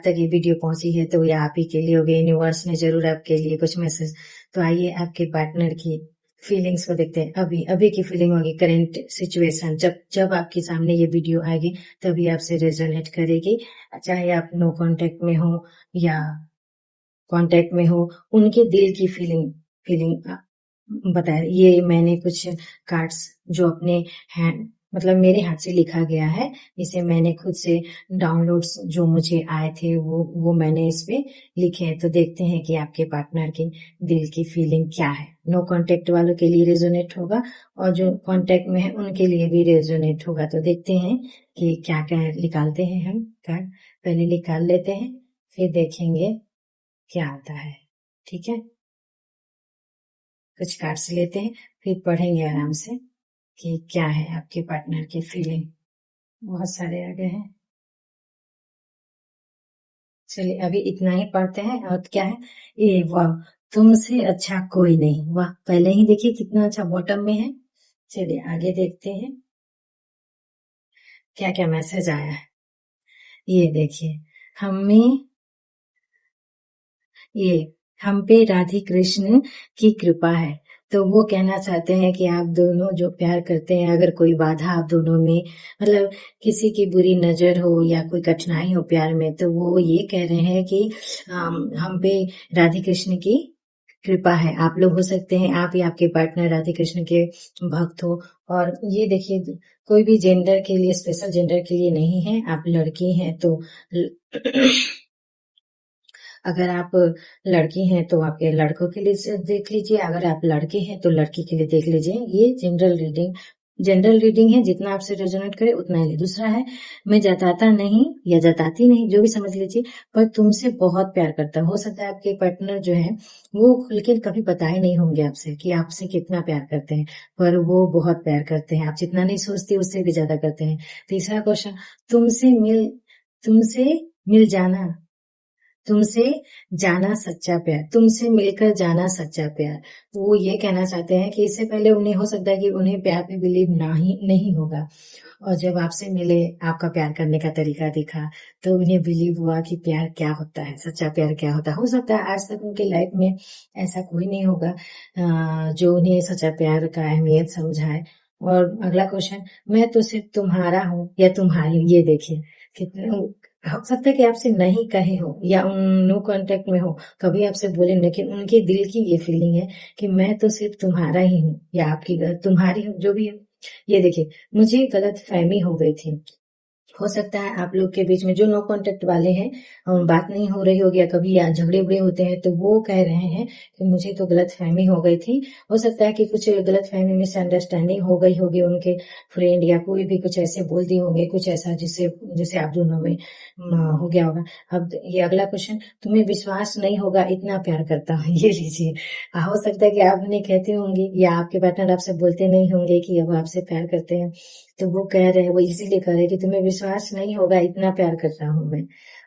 तक ये वीडियो पहुंची है तो ये आप ही के लिए होगी, यूनिवर्स ने जरूर आपके लिए कुछ मैसेज। तो आइए आपके पार्टनर की फीलिंग्स को देखते हैं। अभी अभी की फीलिंग होगी, करंट सिचुएशन, जब जब आपके सामने ये वीडियो आएगी तभी आपसे रेजोनेट करेगी। चाहे आप नो कांटेक्ट में हो या कांटेक्ट में हो, उनके दिल की फीलिंग फीलिंग बताया। ये मैंने कुछ कार्ड्स जो अपने हैंड मतलब मेरे हाथ से लिखा गया है, इसे मैंने खुद से डाउनलोड्स जो मुझे आए थे वो मैंने इस पे लिखे हैं। तो देखते हैं कि आपके पार्टनर की दिल की फीलिंग क्या है। नो कांटेक्ट वालों के लिए रेजोनेट होगा और जो कांटेक्ट में है उनके लिए भी रेजोनेट होगा। तो देखते हैं कि क्या क्या निकालते हैं हम कार्ड। पहले निकाल लेते हैं, फिर देखेंगे क्या आता है। ठीक है, कुछ कार्ड्स लेते हैं, फिर पढ़ेंगे आराम से कि क्या है आपके पार्टनर की फीलिंग। बहुत सारे आ गए हैं, चलिए अभी इतना ही पढ़ते हैं। और क्या है ये, वाह तुमसे अच्छा कोई नहीं। वाह, पहले ही देखिए कितना अच्छा बॉटम में है। चलिए आगे देखते हैं क्या क्या मैसेज आया है। ये देखिए, हमें ये हम पे राधे कृष्ण की कृपा है। तो वो कहना चाहते हैं कि आप दोनों जो प्यार करते हैं, अगर कोई बाधा आप दोनों में मतलब किसी की बुरी नजर हो या कोई कठिनाई हो प्यार में, तो वो ये कह रहे हैं कि हम पे राधे कृष्ण की कृपा है। आप लोग हो सकते हैं, आप या आपके पार्टनर राधे कृष्ण के भक्त हो। और ये देखिए, कोई भी जेंडर के लिए, स्पेशल जेंडर के लिए नहीं है। आप लड़की हैं तो अगर आप लड़की हैं तो आपके लड़कों के लिए देख लीजिए, अगर आप लड़के हैं तो लड़की के लिए देख लीजिए। ये जनरल रीडिंग है, जितना आपसे रेजोनेट करे उतना ही। दूसरा है, मैं जताता नहीं या जताती नहीं, जो भी समझ लीजिए, पर तुमसे बहुत प्यार करता हूँ। हो सकता है आपके पार्टनर जो है वो खुल के कभी बताए नहीं होंगे आपसे कि आपसे कितना प्यार करते हैं, पर वो बहुत प्यार करते हैं। आप जितना नहीं सोचते उससे भी ज्यादा करते हैं। तीसरा क्वेश्चन, तुमसे मिल जाना, तुमसे जाना सच्चा प्यार, तुमसे मिलकर जाना सच्चा प्यार। वो ये कहना चाहते हैं कि इससे पहले उन्हें हो सकता है कि उन्हें प्यार पे बिलीव नहीं होगा, और जब आपसे मिले, आपका प्यार करने का तरीका दिखा, तो उन्हें बिलीव हुआ कि प्यार क्या होता है, सच्चा प्यार क्या होता है। हो सकता है आज तक उनके लाइफ में ऐसा कोई नहीं होगा जो उन्हें सच्चा प्यार का अहमियत समझाए। और अगला क्वेश्चन, मैं तो सिर्फ तुम्हारा हूँ या तुम्हारी हूँ। ये देखिए कितने, हो सकता है कि आपसे नहीं कहे हो या नो कांटेक्ट में हो, कभी आपसे बोले, लेकिन उनके दिल की ये फीलिंग है कि मैं तो सिर्फ तुम्हारा ही हूँ या आपकी तुम्हारी हूँ, जो भी है। ये देखिए, मुझे गलत फहमी हो गई थी। हो सकता है आप लोग के बीच में जो नो कांटेक्ट वाले हैं, बात नहीं हो रही होगी या कभी या झगड़े उगड़े होते हैं, तो वो कह रहे हैं कि मुझे तो गलत फहमी हो गई थी। हो सकता है कि कुछ गलत फहमी, मिसअंडरस्टैंडिंग हो गई होगी, उनके फ्रेंड या कोई भी कुछ ऐसे बोल दिए होंगे, कुछ ऐसा जिससे जिसे आप दोनों में हो गया होगा। अब ये अगला क्वेश्चन, तुम्हें विश्वास नहीं होगा इतना प्यार करता हूँ। ये लीजिए, हो सकता है कि आप उन्हें कहते होंगे या आपके पार्टनर आपसे बोलते नहीं होंगे कि अब आपसे प्यार करते हैं, तो वो कह रहे हैं, वो इसीलिए कह रहे हैं कि तुम्हें विश्वास नहीं होगा इतना प्यार करता हूँ मैं।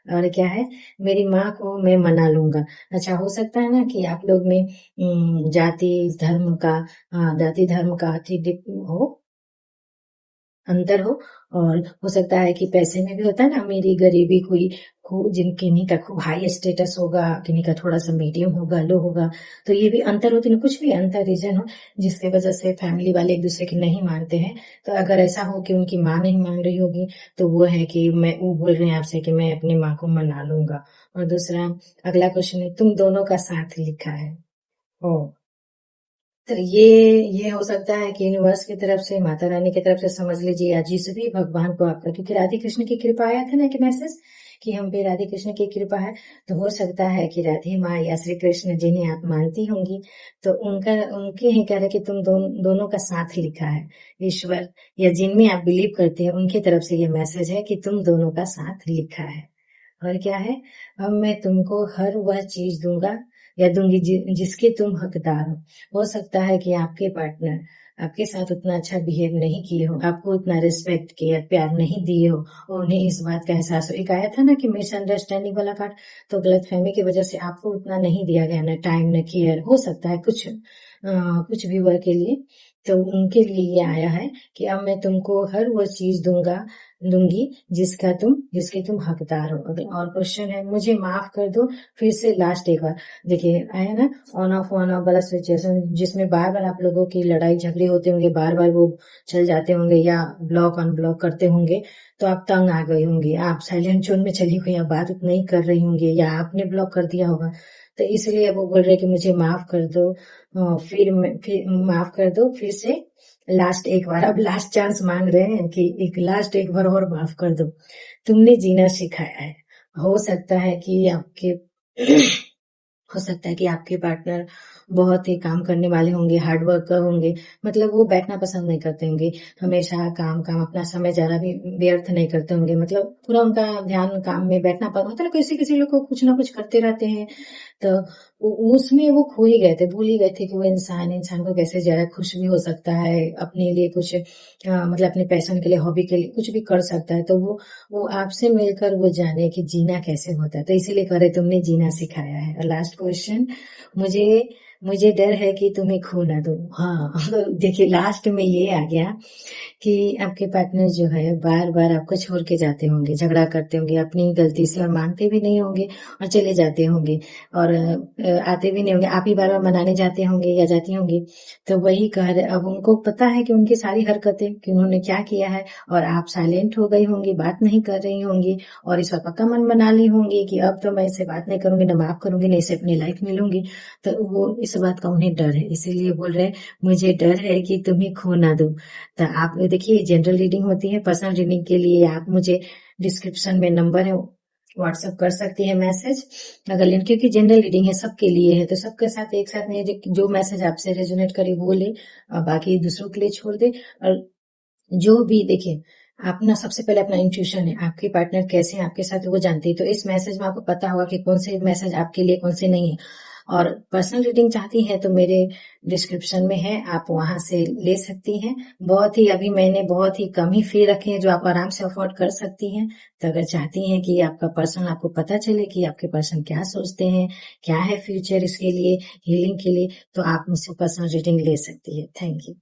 और क्या है, मेरी माँ को मैं मना लूंगा। अच्छा, हो सकता है ना कि आप लोग में जाति धर्म का, जाति धर्म का हो, अंतर हो। और हो सकता है कि पैसे में भी होता है ना, मेरी गरीबी कोई किन्हीं का खूब हाई स्टेटस होगा, किन्हीं का थोड़ा सा मीडियम होगा, लो होगा। तो ये भी अंतर होते हैं, कुछ भी अंतर रीजन हो जिसकी वजह से फैमिली वाले एक दूसरे की नहीं मानते हैं। तो अगर ऐसा हो कि उनकी माँ नहीं मान रही होगी, तो वो है कि मैं, वो बोल रहे हैं आपसे कि मैं अपनी माँ को मना लूंगा। और दूसरा, अगला क्वेश्चन है, तुम दोनों का साथ लिखा है। ओ, तो ये हो सकता है कि यूनिवर्स की तरफ से, माता रानी की तरफ से समझ लीजिए, या जिस भी भगवान को आपका, क्योंकि राधे कृष्ण की कृपा आया था ना कि मैसेज कि हम पे राधे कृष्ण की कृपा है। तो हो सकता है कि राधे माँ या श्री कृष्ण जिन्हें आप मानती होंगी, तो उनका, उनके ही कह रहे कि तुम दोनों का साथ लिखा है। ईश्वर या जिनमें आप बिलीव करते हैं उनकी तरफ से ये मैसेज है कि तुम दोनों का साथ लिखा है। और क्या है, अब मैं तुमको हर वह चीज दूंगा या दूंगी जिसके तुम हकदार हो सकता है कि आपके पार्टनर आपके साथ उतना अच्छा बिहेव नहीं किए हो, आपको उतना रिस्पेक्ट किया, प्यार नहीं दिए हो, और उन्हें इस बात का एहसास हो। एक आया था ना कि मिसअंडरस्टैंडिंग वाला कार्ड, तो गलत फहमी की वजह से आपको उतना नहीं दिया गया, ना टाइम न केयर, हो सकता है कुछ व्यूअर के लिए। तो उनके लिए ये आया है कि अब मैं तुमको हर वो चीज दूंगा दूंगी जिसके तुम हकदार हो। अगर और क्वेश्चन है, मुझे माफ कर दो फिर से लास्ट एक बार। देखिए आया ना, ऑन ऑफ वाला सिचुएशन जिसमें बार बार आप लोगों की लड़ाई झगड़े होते होंगे, बार बार वो चल जाते होंगे या ब्लॉक अनब्लॉक करते होंगे, तो आप तंग आ गई होंगी, आप साइलेंट जोन में चली हुई, आप बात नहीं कर रही होंगी या आपने ब्लॉक कर दिया होगा। तो इसलिए वो बोल रहे कि मुझे माफ कर दो, फिर माफ कर दो फिर से लास्ट एक बार। अब लास्ट चांस मांग रहे हैं कि एक लास्ट एक बार और माफ कर दो। तुमने जीना सिखाया है। हो सकता है कि आपके हो सकता है कि आपके पार्टनर बहुत ही काम करने वाले होंगे, हार्ड वर्कर होंगे, मतलब वो बैठना पसंद नहीं करते होंगे, हमेशा काम काम, अपना समय ज्यादा भी व्यर्थ नहीं करते होंगे, मतलब पूरा उनका ध्यान काम में बैठना पसंद, मतलब किसी किसी लोग को कुछ ना कुछ करते रहते हैं। तो उसमें वो खो ही गए थे, भूल ही गए थे कि वो इंसान को कैसे ज्यादा खुश भी हो सकता है, अपने लिए कुछ मतलब अपने पैशन के लिए, हॉबी के लिए कुछ भी कर सकता है। तो वो आपसे मिलकर वो जाने कि जीना कैसे होता है, तो इसीलिए कह रहे तुमने जीना सिखाया है। और लास्ट क्वेश्चन, मुझे मुझे डर है कि तुम्हें खो ना दूं। हाँ देखिए लास्ट में ये आ गया कि आपके पार्टनर जो है बार बार आपको छोड़ के जाते होंगे, झगड़ा करते होंगे अपनी गलती से और मानते भी नहीं होंगे और चले जाते होंगे, और आते भी नहीं होंगे, आप ही बार बार मनाने जाते होंगे या जाती होंगी। तो वही कह रहे, अब उनको पता है कि उनकी सारी हरकतें कि उन्होंने क्या किया है, और आप साइलेंट हो गई होंगी, बात नहीं कर रही होंगी, और इस वक्त पक्का मन बना ली होंगी कि अब तो मैं इससे बात नहीं करूंगी, ना माफ करूंगी, ना इसे अपनी लाइफ में लूंगी। तो वो इस बात का उन्हें डर है, इसीलिए बोल रहे मुझे डर है कि तुम्हें खो ना दूं। तो आप देखिए जनरल रीडिंग होती है, पर्सनल रीडिंग के लिए आप मुझे डिस्क्रिप्शन में नंबर है, व्हाट्सएप कर सकती है मैसेज अगर लिंक, क्योंकि जनरल रीडिंग है, सबके लिए है, तो सबके साथ एक साथ नहीं, जो मैसेज आपसे रेजोनेट करे वो ले और बाकी दूसरों के लिए छोड़ दे। और जो भी देखिए, आप ना सबसे पहले अपना इंट्यूशन है, आपके पार्टनर कैसे हैं आपके साथ वो जानते हैं, तो इस मैसेज में आपको पता होगा कि कौन से मैसेज आपके लिए कौन से नहीं है। और पर्सनल रीडिंग चाहती है तो मेरे डिस्क्रिप्शन में है, आप वहां से ले सकती हैं। बहुत ही अभी मैंने बहुत ही कम ही फी रखे हैं जो आप आराम से अफोर्ड कर सकती हैं। तो अगर चाहती हैं कि आपका पर्सन, आपको पता चले कि आपके पर्सन क्या सोचते हैं, क्या है फ्यूचर इसके लिए, हीलिंग के लिए, तो आप मुझसे पर्सनल रीडिंग ले सकती है। Thank you.